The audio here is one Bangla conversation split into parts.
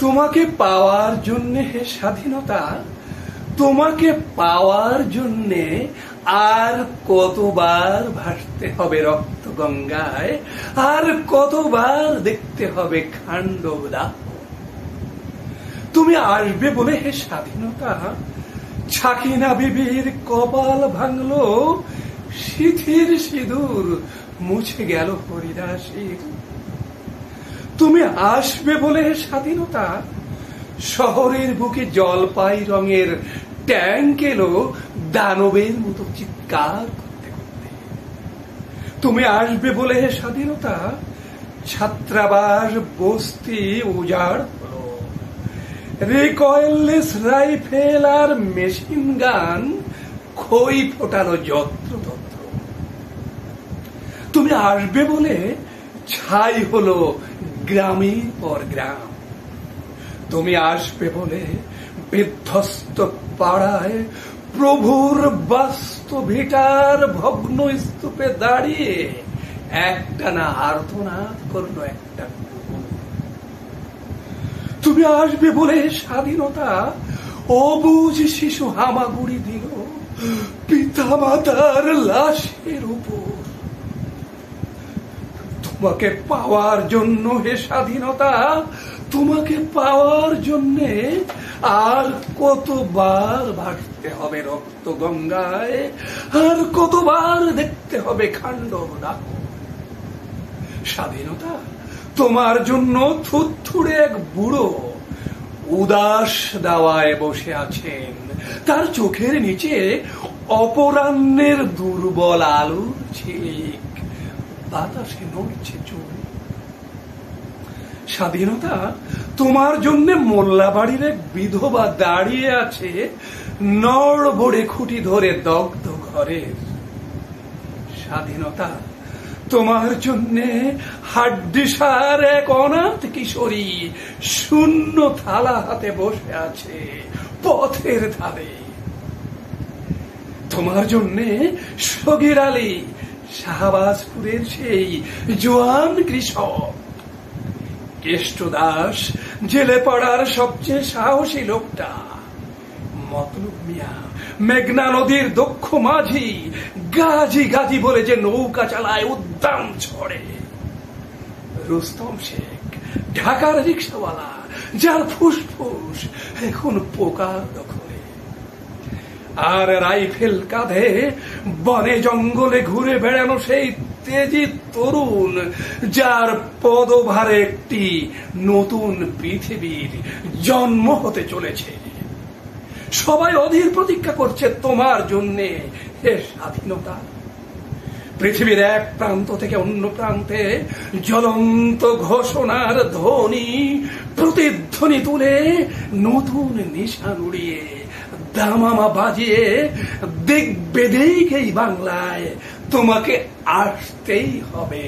তোমাকে পাওয়ার জন্য হে স্বাধীনতা, তোমাকে পাওয়ার জন্য আর কতবার ভাসতে হবে রক্ত গঙ্গায়, আর কতবার দেখতে হবে খান্ডব দাহ। তুমি আসবে বলে হে স্বাধীনতা, ছাকিনা বিবির কপাল ভাঙলো, সিথির সিঁদুর মুছে গেল হরিদাসীর। তুমি আসবে বলে হে স্বাধীনতা, শহরের বুকে জলপাই রঙের ট্যাঙ্ক এলো দানবের মতো চিৎকার করতে করতে। তুমি আসবে বলে হে স্বাধীনতা, ছাত্রাবাস বস্তি উজাড় হলো, রিকয়েললেস রাইফেল আর মেশিন গান খই ফোটালো যত্রতত্র। তুমি আসবে বলে ছাই হলো গ্রামের পর গ্রাম। তুমি আসবে বলে বিধ্বস্ত পাড়ায় প্রভুর বাস্তভিটার ভগ্ন স্তূপে দাঁড়িয়ে একটানা আর্তনাদ করলো একটা কুকুর। তুমি আসবে বলে স্বাধীনতা, অবুঝ শিশু হামাগুড়ি দিল পিতা মাতার লাশের উপর। তোমাকে পাওয়ার জন্য হে স্বাধীনতা, তোমাকে পাওয়ার জন্যে আর কতবার ভাসতে হবে রক্ত গঙ্গায়, আর কতবার দেখতে হবে খান্ডব দাহ। স্বাধীনতা, তোমার জন্য থুরথুরে এক বুড়ো উদাস দাওয়ায় বসে আছেন, তার চোখের নিচে অপরাহ্নের দুর্বল আলোর ঝিলিক, বাতাসে নড়ছে চুল। স্বাধীনতা, তোমার জন্য মোল্লাবাড়ির এক বিধবা দাঁড়িয়ে আছে নড়বড়ে খুঁটি ধরে দগ্ধ ঘরের। স্বাধীনতা, তোমার জন্য হাড্ডিসার এক অনাথ কিশোরী শূন্য থালা হাতে বসে আছে পথের ধারে। তোমার জন্য সগীর আলী শাহবাজপুরের সেই জোয়ান কৃষক, কেষ্টদাস জেলে পড়ার সবচেয়ে সাহসী লোকটা, মতলব মিয়া মেঘনা নদীর দক্ষ মাঝি, গাজী গাজী বলে যে নৌকা চালায় উদ্দাম ছড়ে, রুস্তম শেখ ঢাকার রিক্সাওয়ালা, যার ফুসফুস এখন পোকার দখলে, আর রাইফেল কাঁধে বনে জঙ্গলে ঘুরে বেড়ানো সেই তেজি তরুণ, যার পদভারে একটি নতুন পৃথিবীর জন্ম হতে চলেছে। সবাই অধীর প্রতীক্ষা করছে তোমার জন্যে হে স্বাধীনতা। পৃথিবীর এক প্রান্ত থেকে অন্য প্রান্তে জ্বলন্ত ঘোষণার ধ্বনি প্রতিধ্বনি তুলে নতুন নিশান উড়িয়ে দামামা বাজিয়ে দেখবে এই বাংলায় তোমাকে আসতেই হবে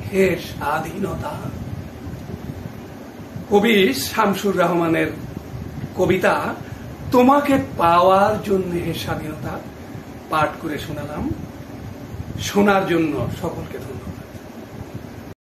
হে স্বাধীনতা। কবি শামসুর রহমানের কবিতা তোমাকে পাওয়ার জন্য হে স্বাধীনতা পাঠ করে শোনালাম। শোনার জন্য সকলকে ধন্যবাদ।